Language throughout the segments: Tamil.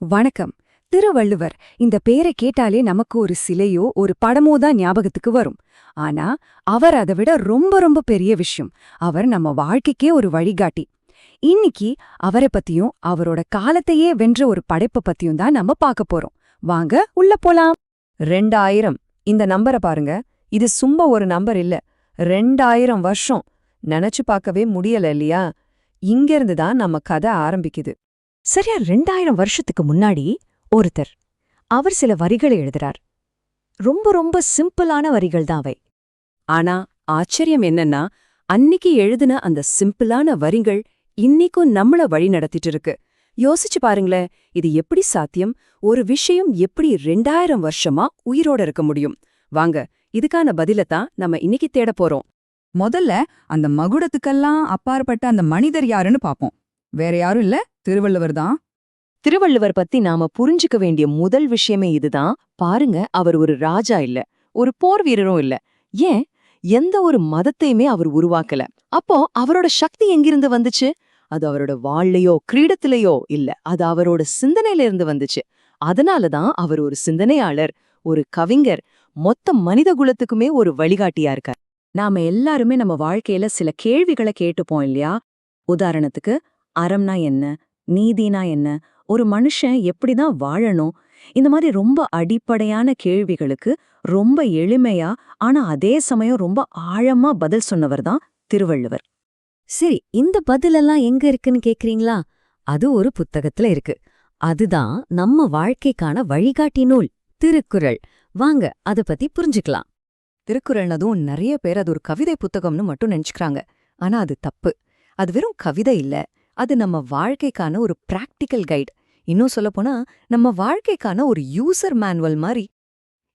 வணக்கம். திருவள்ளுவர் இந்த பேரை கேட்டாலே நமக்கு ஒரு சிலையோ ஒரு படமோ தான் ஞாபகத்துக்கு வரும். ஆனா அவர் அதை விட ரொம்ப ரொம்ப பெரிய விஷயம். அவர் நம்ம வாழ்க்கைக்கே ஒரு வழிகாட்டி. இன்னைக்கு அவரை பத்தியும் அவரோட காலத்தையே வென்ற ஒரு படைப்பை பத்தியும் தான் நம்ம பார்க்க போறோம். வாங்க உள்ள போலாம். 2000 இந்த நம்பரை பாருங்க. இது சும்மா ஒரு நம்பர் இல்ல, 2000 வருஷம். நினைச்சு பார்க்கவே முடியல இல்லையா? இங்கிருந்து தான் நம்ம கதை ஆரம்பிக்குது. சரியா 2000 வருஷத்துக்கு முன்னாடி ஒருத்தர் அவர் சில வரிகளை எழுதுறார். ரொம்ப ரொம்ப சிம்பிளான வரிகள் தான் அவை. ஆனா ஆச்சரியம் என்னன்னா, அன்னிக்கு எழுதுன அந்த சிம்பிளான வரிகள் இன்னிக்கும் நம்மள வழி நடத்திட்டு இருக்கு. யோசிச்சு பாருங்களேன், இது எப்படி சாத்தியம்? ஒரு விஷயம் எப்படி 2000 வருஷமா உயிரோட இருக்க முடியும்? வாங்க, இதுக்கான பதிலத்தான் நம்ம இன்னைக்கு தேட போறோம். முதல்ல அந்த மகுடத்துக்கெல்லாம் அப்பாற்பட்ட அந்த மனிதர் யாருன்னு பாப்போம். வேற யாரும் இல்ல, திருவள்ளுவர் தான். திருவள்ளுவர் பத்தி நாம புரிஞ்சுக்க வேண்டிய முதல் விஷயமே இதுதான். பாருங்க, அவர் ஒரு ராஜா இல்ல, ஒரு போர் வீரரும் இல்ல, ஏன் எந்த ஒரு மதத்தையுமே அவர் உருவாக்கல. அப்போ அவரோட சக்தி எங்கிருந்து வந்துச்சு? அது அவரோட வாள்லையோ கிரீடத்திலேயோ இல்ல, அது அவரோட சிந்தனையில இருந்து வந்துச்சு. அதனாலதான் அவர் ஒரு சிந்தனையாளர், ஒரு கவிஞர், மொத்த மனித குலத்துக்குமே ஒரு வழிகாட்டியா இருக்கார். நாம எல்லாருமே நம்ம வாழ்க்கையில சில கேள்விகளை கேட்டுப்போம் இல்லையா? உதாரணத்துக்கு, அறம்னா என்ன, நீதினா என்ன, ஒரு மனுஷன் எப்படிதான் வாழணும்? இந்த மாதிரி ரொம்ப அடிப்படையான கேள்விகளுக்கு ரொம்ப எளிமையா ஆனா அதே சமயம் ரொம்ப ஆழமா பதில் சொன்னவர் தான் திருவள்ளுவர். சரி, இந்த பதிலெல்லாம் எங்க இருக்குன்னு கேக்குறீங்களா? அது ஒரு புத்தகத்துல இருக்கு. அதுதான் நம்ம வாழ்க்கைக்கான வழிகாட்டி நூல், திருக்குறள். வாங்க அத பத்தி புரிஞ்சுக்கலாம். திருக்குறள்னதும் நிறைய பேர் அது ஒரு கவிதை புத்தகம்னு மட்டும் நினைச்சுக்கிறாங்க. ஆனா அது தப்பு. அது வெறும் கவிதை இல்ல, அது நம்ம வாழ்க்கைக்கான ஒரு பிராக்டிக்கல் கைட். இன்னும் சொல்லப்போனா நம்ம வாழ்க்கைக்கான ஒரு யூசர் மேனுவல் மாதிரி.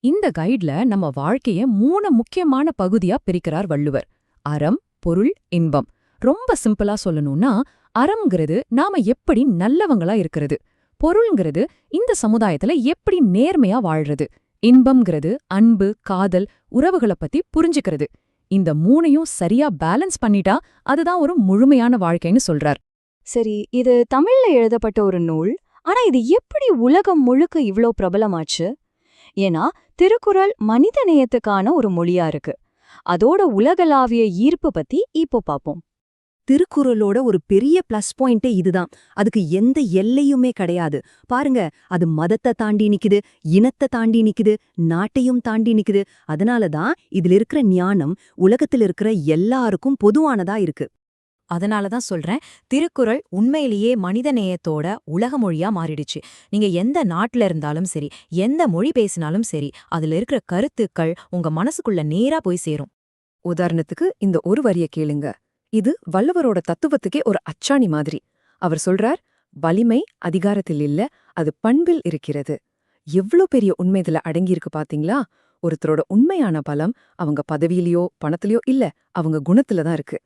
இந்த கைட்ல நம்ம வாழ்க்கைய 3 முக்கியமான பகுதியா பிரிக்கிறார் வள்ளுவர். அறம், பொருள், இன்பம். ரொம்ப சிம்பிளா சொல்லணும்னா, அறம்ங்கிறது நாம எப்படி நல்லவங்களா இருக்கிறது, பொருள்ங்கிறது இந்த சமுதாயத்துல எப்படி நேர்மையா வாழ்றது, இன்பம்ங்கிறது அன்பு, காதல், உறவுகளை பத்தி புரிஞ்சுக்கிறது. இந்த 3யும் சரியா பேலன்ஸ் பண்ணிட்டா அதுதான் ஒரு முழுமையான வாழ்க்கைன்னு சொல்றார். சரி, இது தமிழ்ல எழுதப்பட்ட ஒரு நூல். ஆனா இது எப்படி உலகம் முழுக்க இவ்ளோ பிரபலமாச்சு? ஏன்னா திருக்குறள் மனித நேயத்துக்கான ஒரு மொழியா இருக்கு. அதோட உலகளாவிய ஈர்ப்பு பத்தி இப்போ பாப்போம். திருக்குறளோட ஒரு பெரிய பிளஸ் பாயிண்டே இதுதான். அதுக்கு எந்த எல்லையுமே கிடையாது. பாருங்க, அது மதத்தை தாண்டி நிக்குது, இனத்தை தாண்டி நிக்குது, நாட்டையும் தாண்டி நிக்குது. அதனாலதான் இதுல இருக்கிற ஞானம் உலகத்துல இருக்கிற எல்லாருக்கும் பொதுவானதா இருக்கு. அதனாலதான் சொல்றேன், திருக்குறள் உண்மையிலேயே மனித நேயத்தோட உலக மொழியா மாறிடுச்சு. நீங்க எந்த நாட்டுல இருந்தாலும் சரி, எந்த மொழி பேசினாலும் சரி, அதுல இருக்கிற கருத்துக்கள் உங்க மனசுக்குள்ள நேரா போய் சேரும். உதாரணத்துக்கு இந்த ஒரு வரிய கேளுங்க. இது வள்ளுவரோட தத்துவத்துக்கே ஒரு அச்சாணி மாதிரி. அவர் சொல்றார், வலிமை அதிகாரத்தில் இல்ல, அது பண்பில் இருக்கிறது. எவ்ளோ பெரிய உண்மை இதுல அடங்கியிருக்கு பாத்தீங்களா? ஒருத்தரோட உண்மையான பலம் அவங்க பதவியிலயோ பணத்திலயோ இல்ல, அவங்க குணத்துல தான் இருக்கு.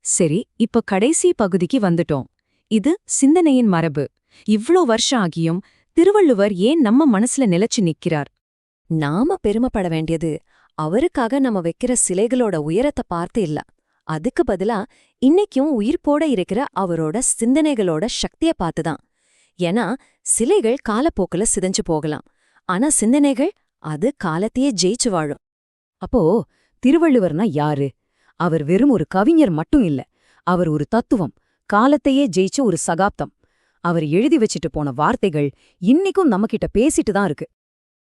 சரி, இப்ப கடைசி பகுதிக்கு வந்துட்டோம். இது சிந்தனையின் மரபு. இவ்ளோ வருஷம் ஆகியும் திருவள்ளுவர் ஏன் நம்ம மனசுல நிலைச்சு நிக்கிறார்? நாம பெருமைப்பட வேண்டியது அவருக்காக நம்ம வைக்கிற சிலைகளோட உயரத்தை பார்த்து இல்ல. அதுக்கு பதிலா இன்னைக்கும் உயிர்ப்போட இருக்கிற அவரோட சிந்தனைகளோட சக்திய பார்த்துதான். ஏன்னா சிலைகள் காலப்போக்குல சிதைஞ்சு போகலாம், ஆனா சிந்தனைகள் அது காலத்தையே ஜெயிச்சு வாழும். அப்போ திருவள்ளுவர்னா யாரு? அவர் வெறும் ஒரு கவிஞர் மட்டும் இல்ல, அவர் ஒரு தத்துவம், காலத்தையே ஜெயிச்ச ஒரு சகாப்தம். அவர் எழுதி வச்சிட்டு போன வார்த்தைகள் இன்னிக்கும் நம்மகிட்ட பேசிட்டு தான் இருக்கு.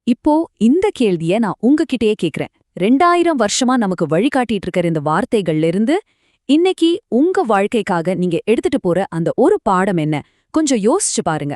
இப்போ இந்த கேள்விய நான் உங்ககிட்டயே கேக்குறேன். 2000 வருஷமா நமக்கு வழிகாட்டிட்டு இருக்கிற இந்த வார்த்தைகள்ல இருந்து இன்னைக்கு உங்க வாழ்க்கைக்காக நீங்க எடுத்துட்டு போற அந்த ஒரு பாடம் என்ன? கொஞ்சம் யோசிச்சு பாருங்க.